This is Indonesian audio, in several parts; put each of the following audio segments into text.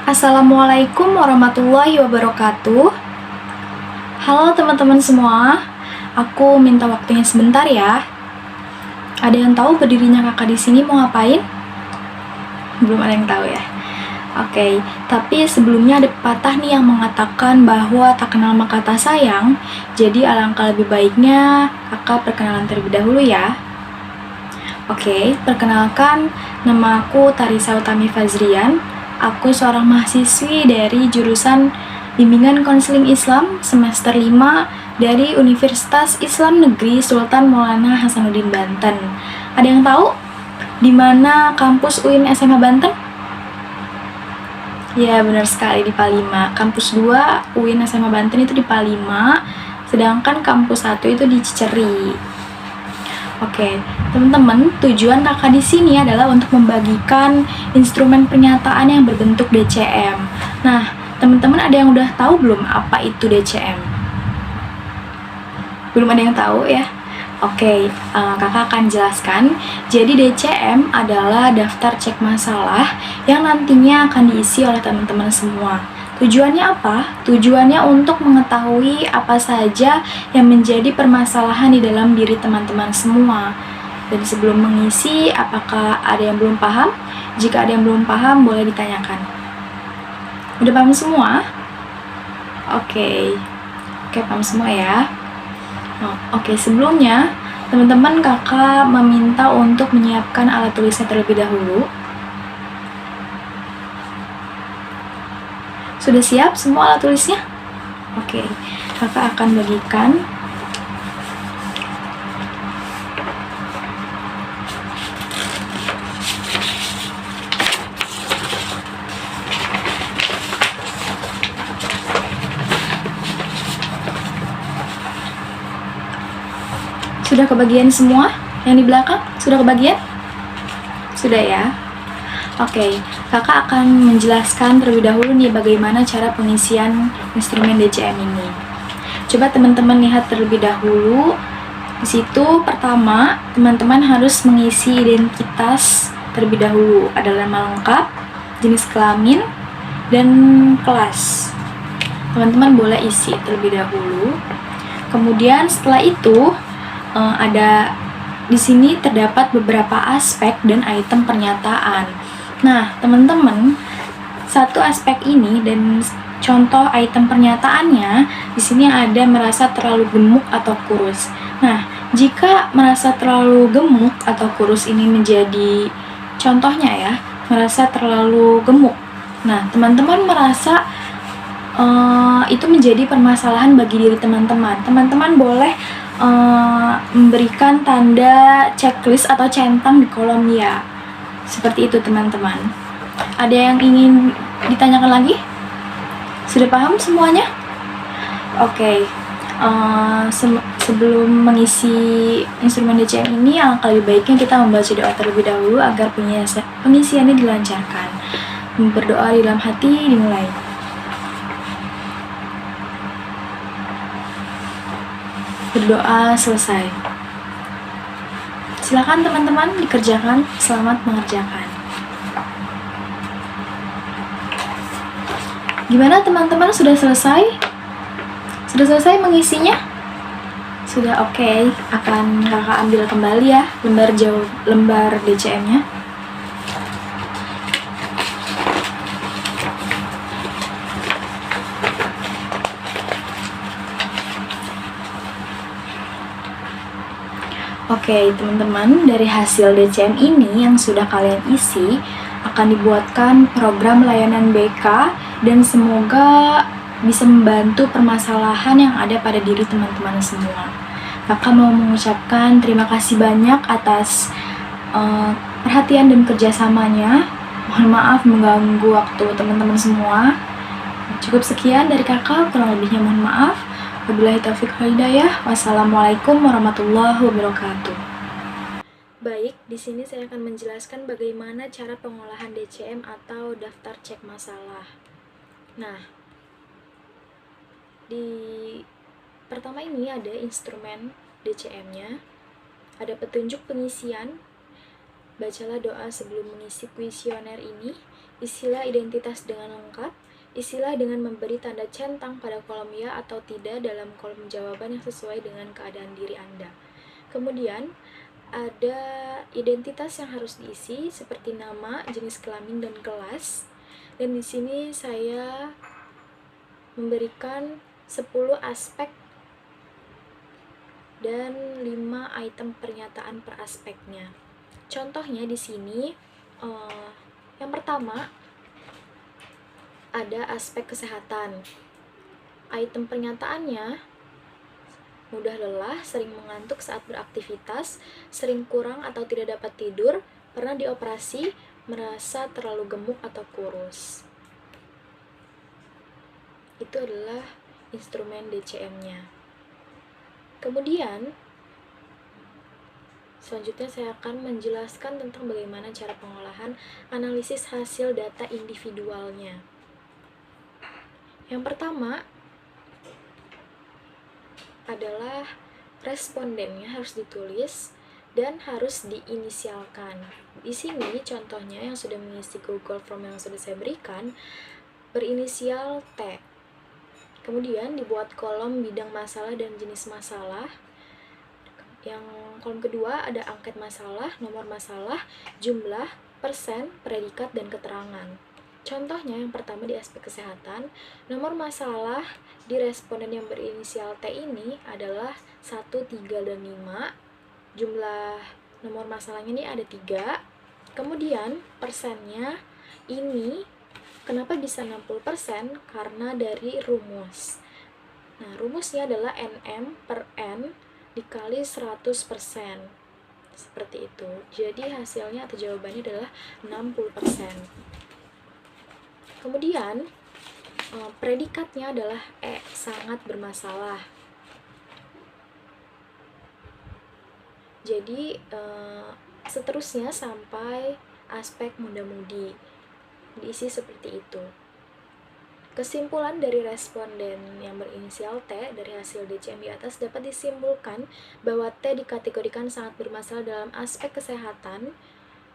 Assalamualaikum warahmatullahi wabarakatuh. Halo teman-teman semua, aku minta waktunya sebentar ya. Ada yang tahu berdirinya kakak di sini mau ngapain? Belum ada yang tahu ya. Oke, tapi sebelumnya ada pepatah nih yang mengatakan bahwa tak kenal maka tak sayang. Jadi alangkah lebih baiknya kakak perkenalan terlebih dahulu ya. Oke, perkenalkan, nama aku Tarisa Utami Fazrian. Aku seorang mahasiswi dari jurusan Bimbingan Konseling Islam semester 5 dari Universitas Islam Negeri Sultan Maulana Hasanuddin Banten. Ada yang tahu di mana kampus UIN SMA Banten? Ya, benar sekali di Palima. Kampus 2 UIN SMA Banten itu di Palima, sedangkan kampus 1 itu di Ciceri. Oke, teman-teman, tujuan kakak di sini adalah untuk membagikan instrumen pernyataan yang berbentuk DCM. Nah, teman-teman ada yang udah tahu belum apa itu DCM? Belum ada yang tahu ya? Oke, kakak akan jelaskan. Jadi DCM adalah daftar cek masalah yang nantinya akan diisi oleh teman-teman semua. Tujuannya apa? Tujuannya untuk mengetahui apa saja yang menjadi permasalahan di dalam diri teman-teman semua. Dan sebelum mengisi, apakah ada yang belum paham? Jika ada yang belum paham, boleh ditanyakan. Udah paham semua? Oke, paham semua ya. Oke, sebelumnya teman-teman kakak meminta untuk menyiapkan alat tulisnya terlebih dahulu. Sudah siap semua alat tulisnya? Oke, kakak akan bagikan. Sudah kebagian semua? Yang di belakang? Sudah kebagian? Sudah ya? Oke, kakak akan menjelaskan terlebih dahulu nih bagaimana cara pengisian instrumen DCM ini. Coba teman-teman lihat terlebih dahulu. Di situ pertama, teman-teman harus mengisi identitas terlebih dahulu. Ada nama lengkap, jenis kelamin, dan kelas. Teman-teman boleh isi terlebih dahulu. Kemudian setelah itu ada di sini terdapat beberapa aspek dan item pernyataan. Nah, teman-teman, satu aspek ini dan contoh item pernyataannya di sini ada merasa terlalu gemuk atau kurus. Nah, jika merasa terlalu gemuk atau kurus ini menjadi contohnya ya, merasa terlalu gemuk. Nah, teman-teman merasa itu menjadi permasalahan bagi diri teman-teman. Teman-teman boleh memberikan tanda checklist atau centang di kolom ya. Seperti itu teman-teman. Ada yang ingin ditanyakan lagi? Sudah paham semuanya? Oke. Sebelum mengisi instrumen DCM ini, alangkah lebih baiknya kita membaca doa terlebih dahulu agar pengisiannya dilancarkan. Berdoa di dalam hati dimulai. Berdoa selesai. Silakan teman-teman dikerjakan. Selamat mengerjakan. Gimana teman-teman, sudah selesai? Sudah selesai mengisinya? Sudah oke. Akan kakak ambil kembali ya lembar DCM-nya. Oke, teman-teman, dari hasil DCM ini yang sudah kalian isi akan dibuatkan program layanan BK dan semoga bisa membantu permasalahan yang ada pada diri teman-teman semua. Kakak mau mengucapkan terima kasih banyak atas perhatian dan kerjasamanya. Mohon maaf mengganggu waktu teman-teman semua. Cukup sekian dari kakak, kurang lebihnya mohon maaf. Wabillahi taufiq wal hidayah. Wassalamualaikum warahmatullahi wabarakatuh. Baik, di sini saya akan menjelaskan bagaimana cara pengolahan DCM atau daftar cek masalah. Nah, di pertama ini ada instrumen DCM-nya, ada petunjuk pengisian, Bacalah doa sebelum mengisi kuesioner ini. Isilah identitas dengan lengkap. Isilah dengan memberi tanda centang pada kolom ya atau tidak dalam kolom jawaban yang sesuai dengan keadaan diri Anda. Kemudian, ada identitas yang harus diisi seperti nama, jenis kelamin, dan kelas. Dan di sini saya memberikan 10 aspek dan 5 item pernyataan per aspeknya. Contohnya di sini, yang pertama ada aspek kesehatan. Item pernyataannya: mudah lelah, sering mengantuk saat beraktivitas, sering kurang atau tidak dapat tidur, pernah dioperasi, merasa terlalu gemuk atau kurus. Itu adalah instrumen DCM-nya. Kemudian, selanjutnya saya akan menjelaskan tentang bagaimana cara pengolahan analisis hasil data individualnya. Yang pertama adalah respondennya harus ditulis dan harus diinisialkan. Di sini contohnya yang sudah mengisi Google Form yang sudah saya berikan berinisial T. Kemudian dibuat kolom bidang masalah dan jenis masalah. Yang kolom kedua ada angket masalah, nomor masalah, jumlah, persen, predikat, dan keterangan. Contohnya yang pertama di aspek kesehatan, nomor masalah di responden yang berinisial T ini adalah 1, 3, dan 5. Jumlah nomor masalahnya ini ada 3. Kemudian persennya ini kenapa bisa 60%? Karena dari rumus. Nah, rumusnya adalah NM per N dikali 100%. Seperti itu. Jadi hasilnya atau jawabannya adalah 60%. Kemudian predikatnya adalah sangat bermasalah. Jadi seterusnya sampai aspek muda-mudi diisi seperti itu. Kesimpulan dari responden yang berinisial T dari hasil DCM di atas dapat disimpulkan bahwa T dikategorikan sangat bermasalah dalam aspek kesehatan,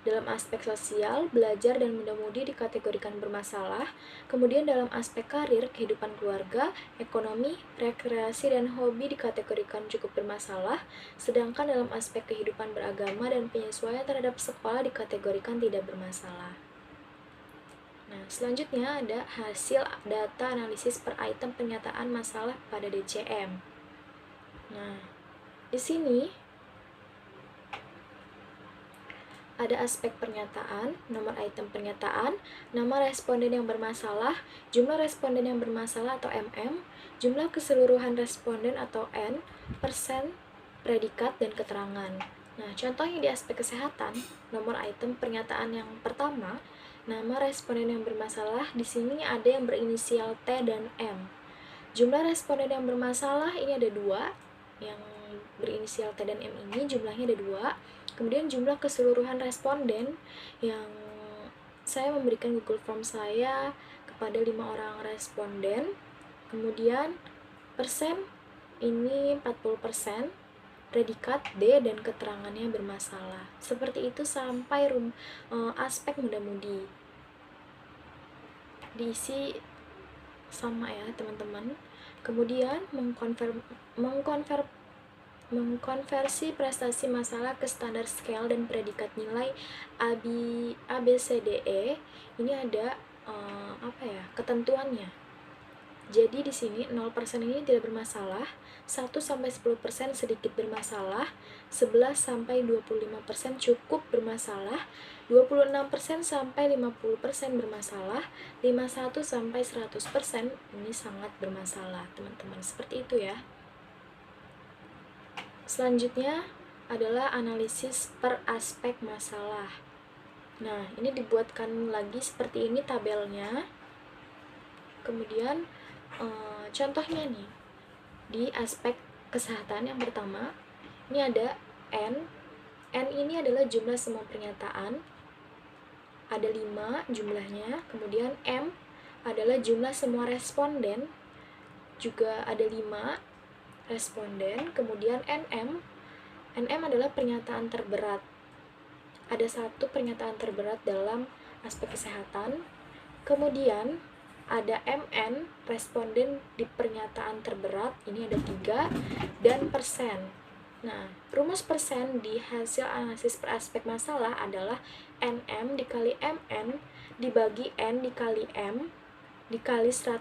dalam aspek sosial, belajar, dan muda-mudi dikategorikan bermasalah, kemudian dalam aspek karir, kehidupan keluarga, ekonomi, rekreasi, dan hobi dikategorikan cukup bermasalah, sedangkan dalam aspek kehidupan beragama dan penyesuaian terhadap sekolah dikategorikan tidak bermasalah. Nah, selanjutnya ada hasil data analisis per item pernyataan masalah pada DCM. Nah, di sini ada aspek pernyataan, nomor item pernyataan, nama responden yang bermasalah, jumlah responden yang bermasalah atau MM, jumlah keseluruhan responden atau N, persen, predikat, dan keterangan. Nah, contohnya di aspek kesehatan, nomor item pernyataan yang pertama, nama responden yang bermasalah, di sini ada yang berinisial T dan M. Jumlah responden yang bermasalah ini ada 2, yang berinisial T dan M ini jumlahnya ada 2. Kemudian jumlah keseluruhan responden yang saya memberikan Google Form saya kepada 5 orang responden. Kemudian persen ini 40%, predikat D, dan keterangannya bermasalah. Seperti itu sampai aspek muda-mudi. Diisi sama ya teman-teman. Kemudian mengkonversi prestasi masalah ke standar scale dan predikat nilai ABCDE. Ini ada ketentuannya. Jadi di sini 0% ini tidak bermasalah, 1 sampai 10% sedikit bermasalah, 11 sampai 25% cukup bermasalah, 26% sampai 50% bermasalah, 51 sampai 100% ini sangat bermasalah, teman-teman. Seperti itu ya. Selanjutnya adalah analisis per aspek masalah. Nah, ini dibuatkan lagi seperti ini tabelnya. Kemudian contohnya nih, di aspek kesehatan yang pertama, ini ada N. N ini adalah jumlah semua pernyataan, ada 5 jumlahnya. Kemudian M adalah jumlah semua responden, juga ada 5 responden. Kemudian NM adalah pernyataan terberat. ada satu pernyataan terberat dalam aspek kesehatan. Kemudian ada MN, responden di pernyataan terberat, ini ada 3, dan persen. Nah, rumus persen di hasil analisis per aspek masalah adalah NM dikali MN dibagi N dikali M dikali 100%.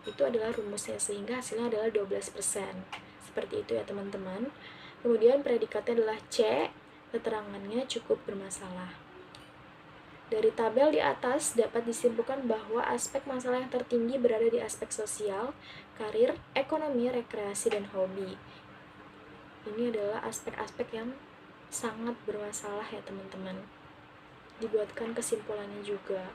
Itu adalah rumusnya, sehingga hasilnya adalah 12%. Seperti itu ya teman-teman. Kemudian predikatnya adalah C, keterangannya cukup bermasalah. Dari tabel di atas dapat disimpulkan bahwa aspek masalah yang tertinggi berada di aspek sosial, karir, ekonomi, rekreasi, dan hobi. Ini adalah aspek-aspek yang sangat bermasalah ya teman-teman. Dibuatkan kesimpulannya juga.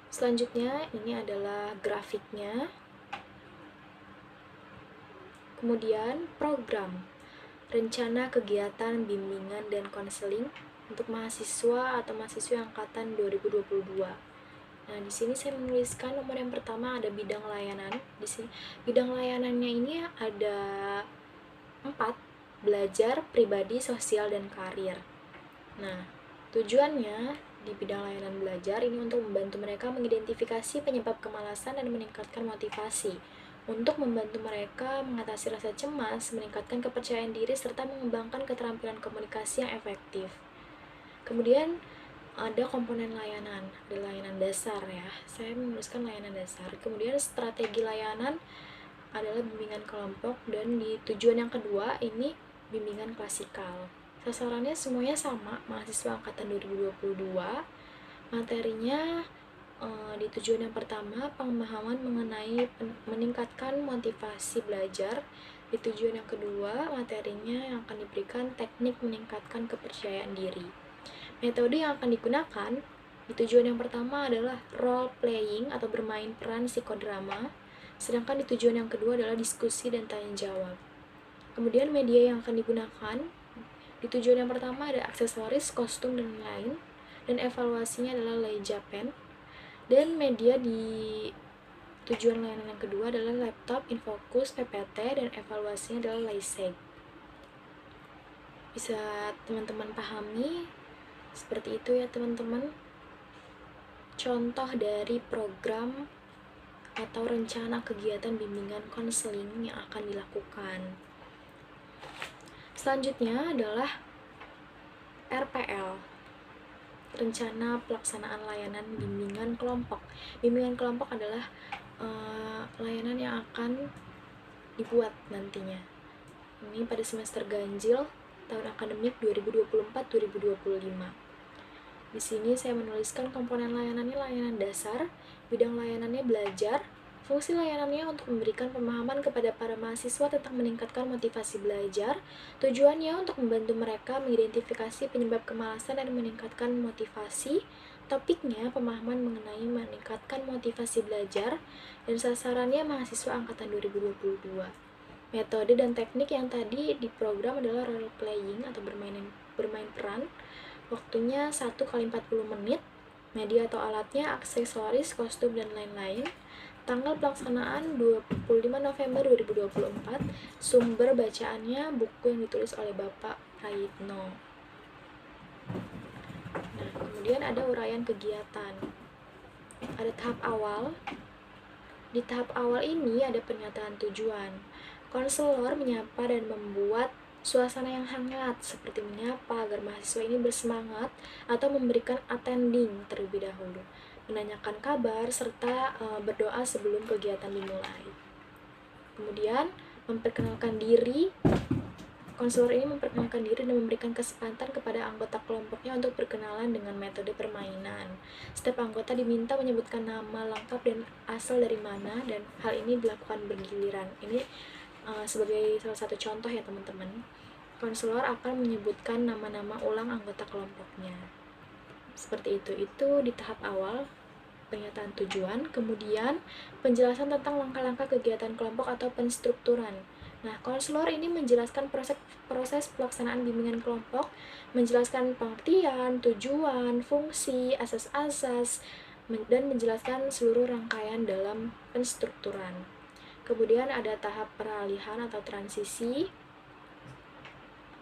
Selanjutnya ini adalah grafiknya. Kemudian program, rencana kegiatan bimbingan dan konseling untuk mahasiswa atau mahasiswa angkatan 2022. Nah, di sini saya menuliskan nomor yang pertama ada bidang layanan. Di sini bidang layanannya ini ada 4, belajar, pribadi, sosial, dan karir. Nah, tujuannya di bidang layanan belajar ini untuk membantu mereka mengidentifikasi penyebab kemalasan dan meningkatkan motivasi, untuk membantu mereka mengatasi rasa cemas, meningkatkan kepercayaan diri, serta mengembangkan keterampilan komunikasi yang efektif. Kemudian ada komponen layanan, ada layanan dasar ya, saya menuliskan layanan dasar. Kemudian strategi layanan adalah bimbingan kelompok, dan di tujuan yang kedua ini bimbingan klasikal. Sasarannya semuanya sama, mahasiswa angkatan 2022. Materinya di tujuan yang pertama pemahaman mengenai meningkatkan motivasi belajar. Di tujuan yang kedua materinya yang akan diberikan teknik meningkatkan kepercayaan diri. Metode yang akan digunakan di tujuan yang pertama adalah role playing atau bermain peran psikodrama, sedangkan di tujuan yang kedua adalah diskusi dan tanya jawab. Kemudian media yang akan digunakan di tujuan yang pertama ada aksesoris, kostum, dan lain, dan evaluasinya adalah Lejapen. Dan media di tujuan layanan yang kedua adalah laptop, infocus, PPT, dan evaluasinya adalah Leiseg. Bisa teman-teman pahami? Seperti itu ya teman-teman, contoh dari program atau rencana kegiatan bimbingan konseling yang akan dilakukan. Selanjutnya adalah RPL, rencana pelaksanaan layanan bimbingan kelompok. Bimbingan kelompok adalah layanan yang akan dibuat nantinya. Ini pada semester ganjil tahun akademik 2024-2025. Di sini saya menuliskan komponen layanannya layanan dasar, bidang layanannya belajar, fungsi layanannya untuk memberikan pemahaman kepada para mahasiswa tentang meningkatkan motivasi belajar, tujuannya untuk membantu mereka mengidentifikasi penyebab kemalasan dan meningkatkan motivasi, topiknya pemahaman mengenai meningkatkan motivasi belajar, dan sasarannya mahasiswa angkatan 2022. Metode dan teknik yang tadi di program adalah role playing atau bermain peran. Waktunya 1x40 menit, media atau alatnya aksesoris, kostum, dan lain-lain. Tanggal pelaksanaan 25 November 2024. Sumber bacaannya buku yang ditulis oleh Bapak Praitno. Nah, kemudian ada uraian kegiatan. Ada tahap awal. Di tahap awal ini ada pernyataan tujuan. Konselor menyapa dan membuat suasana yang hangat, seperti menyapa agar mahasiswa ini bersemangat atau memberikan attending terlebih dahulu, menanyakan kabar, serta berdoa sebelum kegiatan dimulai. Kemudian memperkenalkan diri. Konselor ini memperkenalkan diri dan memberikan kesempatan kepada anggota kelompoknya untuk berkenalan dengan metode permainan. Setiap anggota diminta menyebutkan nama lengkap dan asal dari mana, dan hal ini dilakukan bergiliran. Ini sebagai salah satu contoh ya teman-teman. Konselor akan menyebutkan nama-nama ulang anggota kelompoknya. Seperti itu di tahap awal pernyataan tujuan. Kemudian penjelasan tentang langkah-langkah kegiatan kelompok atau penstrukturan. Nah, konselor ini menjelaskan proses pelaksanaan bimbingan kelompok, menjelaskan pengertian, tujuan, fungsi, asas-asas, dan menjelaskan seluruh rangkaian dalam penstrukturan. Kemudian ada tahap peralihan atau transisi.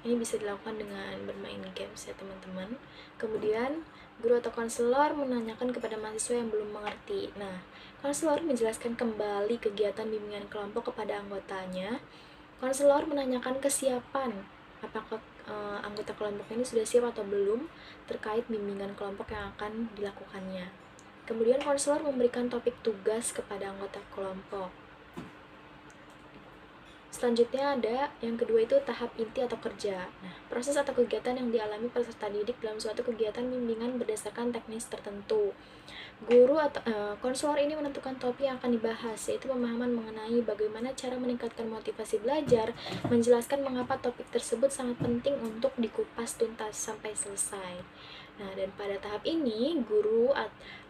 Ini bisa dilakukan dengan bermain games ya teman-teman. Kemudian guru atau konselor menanyakan kepada mahasiswa yang belum mengerti. Nah, konselor menjelaskan kembali kegiatan bimbingan kelompok kepada anggotanya. Konselor menanyakan kesiapan, apakah anggota kelompok ini sudah siap atau belum terkait bimbingan kelompok yang akan dilakukannya. Kemudian konselor memberikan topik tugas kepada anggota kelompok. Selanjutnya ada yang kedua itu tahap inti atau kerja. Nah, proses atau kegiatan yang dialami peserta didik dalam suatu kegiatan bimbingan berdasarkan teknis tertentu. Guru atau konselor ini menentukan topik yang akan dibahas, yaitu pemahaman mengenai bagaimana cara meningkatkan motivasi belajar, menjelaskan mengapa topik tersebut sangat penting untuk dikupas tuntas sampai selesai. Nah, dan pada tahap ini, guru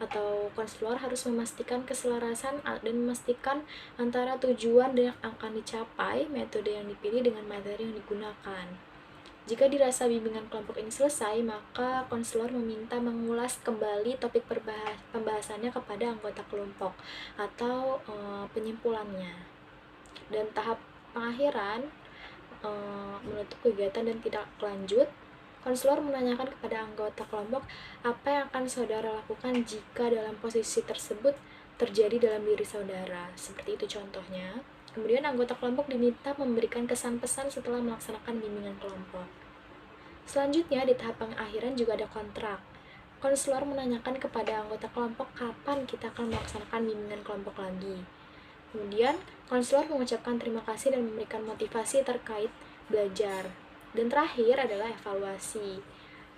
atau konselor harus memastikan keselarasan dan memastikan antara tujuan yang akan dicapai, metode yang dipilih dengan materi yang digunakan. Jika dirasa bimbingan kelompok ini selesai, maka konselor meminta mengulas kembali topik pembahasannya kepada anggota kelompok atau penyimpulannya. Dan tahap pengakhiran, menutup kegiatan dan tidak lanjut, konselor menanyakan kepada anggota kelompok apa yang akan saudara lakukan jika dalam posisi tersebut terjadi dalam diri saudara. Seperti itu contohnya. Kemudian anggota kelompok diminta memberikan kesan-pesan setelah melaksanakan bimbingan kelompok. Selanjutnya di tahap pengakhiran juga ada kontrak. Konselor menanyakan kepada anggota kelompok kapan kita akan melaksanakan bimbingan kelompok lagi. Kemudian konselor mengucapkan terima kasih dan memberikan motivasi terkait belajar. Dan terakhir adalah evaluasi.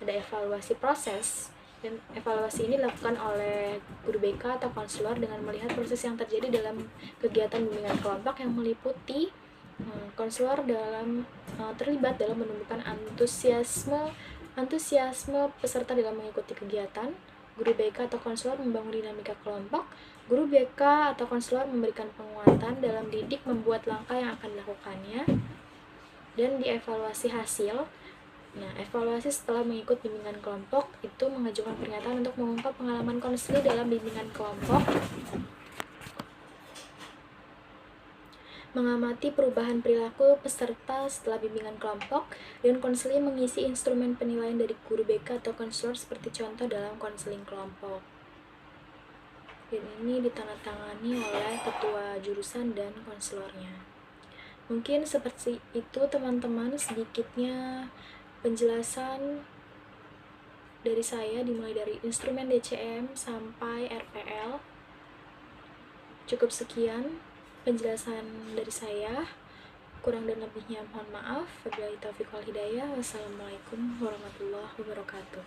Ada evaluasi proses, dan evaluasi ini dilakukan oleh guru BK atau konselor dengan melihat proses yang terjadi dalam kegiatan bimbingan kelompok yang meliputi konselor terlibat dalam menumbuhkan antusiasme peserta dalam mengikuti kegiatan. Guru BK atau konselor membangun dinamika kelompok. Guru BK atau konselor memberikan penguatan dalam didik membuat langkah yang akan dilakukannya. Dan dievaluasi hasil. Nah, evaluasi setelah mengikuti bimbingan kelompok itu mengajukan pernyataan untuk mengungkap pengalaman konseli dalam bimbingan kelompok, mengamati perubahan perilaku peserta setelah bimbingan kelompok, dan konseli mengisi instrumen penilaian dari guru BK atau konselor seperti contoh dalam konseling kelompok. Dan ini ditandatangani oleh ketua jurusan dan konselornya. Mungkin seperti itu teman-teman sedikitnya penjelasan dari saya, dimulai dari instrumen DCM sampai RPL. Cukup sekian penjelasan dari saya. Kurang dan lebihnya mohon maaf. Wabillahi taufiq wal hidayah. Wassalamualaikum warahmatullahi wabarakatuh.